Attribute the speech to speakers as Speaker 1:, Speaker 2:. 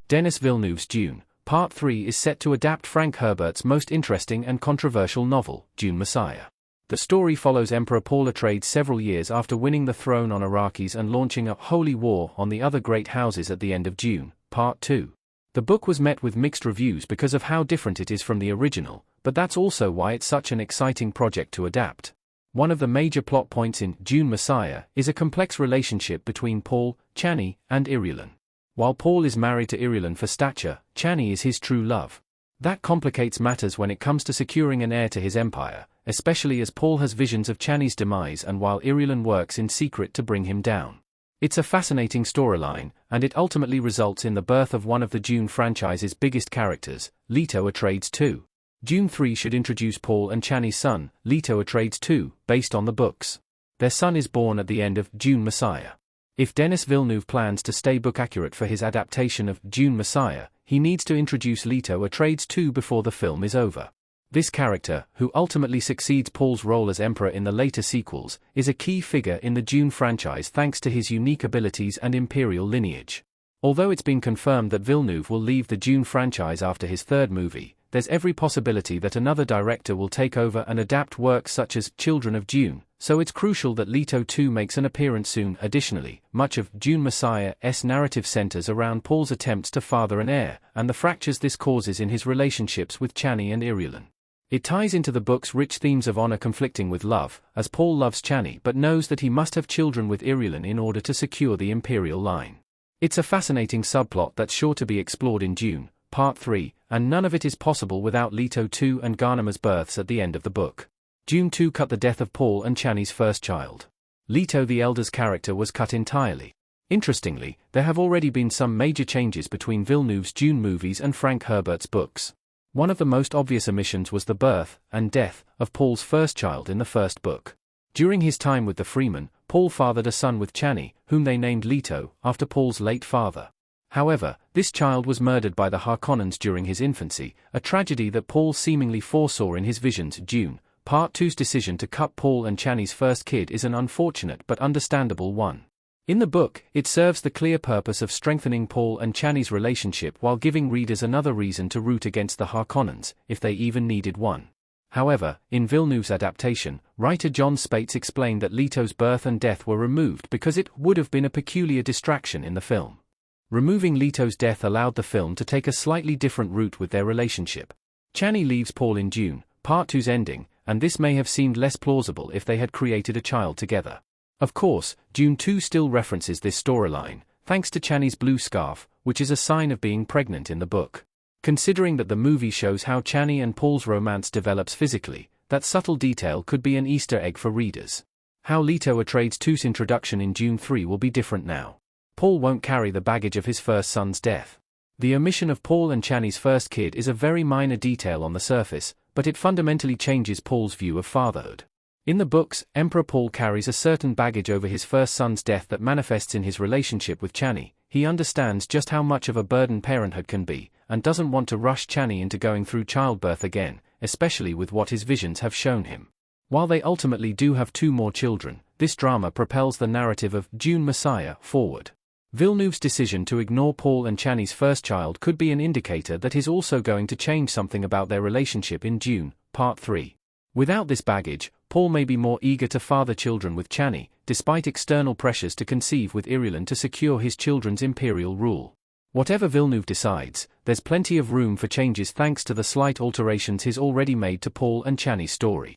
Speaker 1: Denis Villeneuve's Dune, Part 3 is set to adapt Frank Herbert's most interesting and controversial novel, Dune Messiah. The story follows Emperor Paul Atreides several years after winning the throne on Arrakis and launching a holy war on the other great houses at the end of Dune, Part 2. The book was met with mixed reviews because of how different it is from the original, but that's also why it's such an exciting project to adapt. One of the major plot points in Dune Messiah is a complex relationship between Paul, Chani, and Irulan. While Paul is married to Irulan for stature, Chani is his true love. That complicates matters when it comes to securing an heir to his empire, especially as Paul has visions of Chani's demise and while Irulan works in secret to bring him down. It's a fascinating storyline, and it ultimately results in the birth of one of the Dune franchise's biggest characters, Leto Atreides II. Dune 3 should introduce Paul and Chani's son, Leto Atreides II, based on the books. Their son is born at the end of Dune Messiah. If Denis Villeneuve plans to stay book accurate for his adaptation of Dune Messiah, he needs to introduce Leto Atreides II before the film is over. This character, who ultimately succeeds Paul's role as Emperor in the later sequels, is a key figure in the Dune franchise thanks to his unique abilities and imperial lineage. Although it's been confirmed that Villeneuve will leave the Dune franchise after his third movie, there's every possibility that another director will take over and adapt works such as Children of Dune, so it's crucial that Leto II makes an appearance soon. Additionally, much of Dune Messiah's narrative centers around Paul's attempts to father an heir, and the fractures this causes in his relationships with Chani and Irulan. It ties into the book's rich themes of honor conflicting with love, as Paul loves Chani but knows that he must have children with Irulan in order to secure the imperial line. It's a fascinating subplot that's sure to be explored in Dune, Part 3, and none of it is possible without Leto II and Garnem's births at the end of the book. Dune 2 cut the death of Paul and Chani's first child. Leto the Elder's character was cut entirely. Interestingly, there have already been some major changes between Villeneuve's Dune movies and Frank Herbert's books. One of the most obvious omissions was the birth and death of Paul's first child in the first book. During his time with the Freeman, Paul fathered a son with Chani, whom they named Leto, after Paul's late father. However, this child was murdered by the Harkonnens during his infancy, a tragedy that Paul seemingly foresaw in his visions. Dune, Part 2's decision to cut Paul and Chani's first kid is an unfortunate but understandable one. In the book, it serves the clear purpose of strengthening Paul and Chani's relationship while giving readers another reason to root against the Harkonnens, if they even needed one. However, in Villeneuve's adaptation, writer John Spates explained that Leto's birth and death were removed because it would have been a peculiar distraction in the film. Removing Leto's death allowed the film to take a slightly different route with their relationship. Chani leaves Paul in Dune, Part 2's ending, and this may have seemed less plausible if they had created a child together. Of course, Dune 2 still references this storyline, thanks to Chani's blue scarf, which is a sign of being pregnant in the book. Considering that the movie shows how Chani and Paul's romance develops physically, that subtle detail could be an Easter egg for readers. How Leto Atreides II's introduction in Dune 3 will be different now. Paul won't carry the baggage of his first son's death. The omission of Paul and Chani's first kid is a very minor detail on the surface, but it fundamentally changes Paul's view of fatherhood. In the books, Emperor Paul carries a certain baggage over his first son's death that manifests in his relationship with Chani. He understands just how much of a burden parenthood can be, and doesn't want to rush Chani into going through childbirth again, especially with what his visions have shown him. While they ultimately do have 2 more children, this drama propels the narrative of Dune Messiah forward. Villeneuve's decision to ignore Paul and Chani's first child could be an indicator that he's also going to change something about their relationship in Dune, Part 3. Without this baggage, Paul may be more eager to father children with Chani, despite external pressures to conceive with Irulan to secure his children's imperial rule. Whatever Villeneuve decides, there's plenty of room for changes thanks to the slight alterations he's already made to Paul and Chani's story.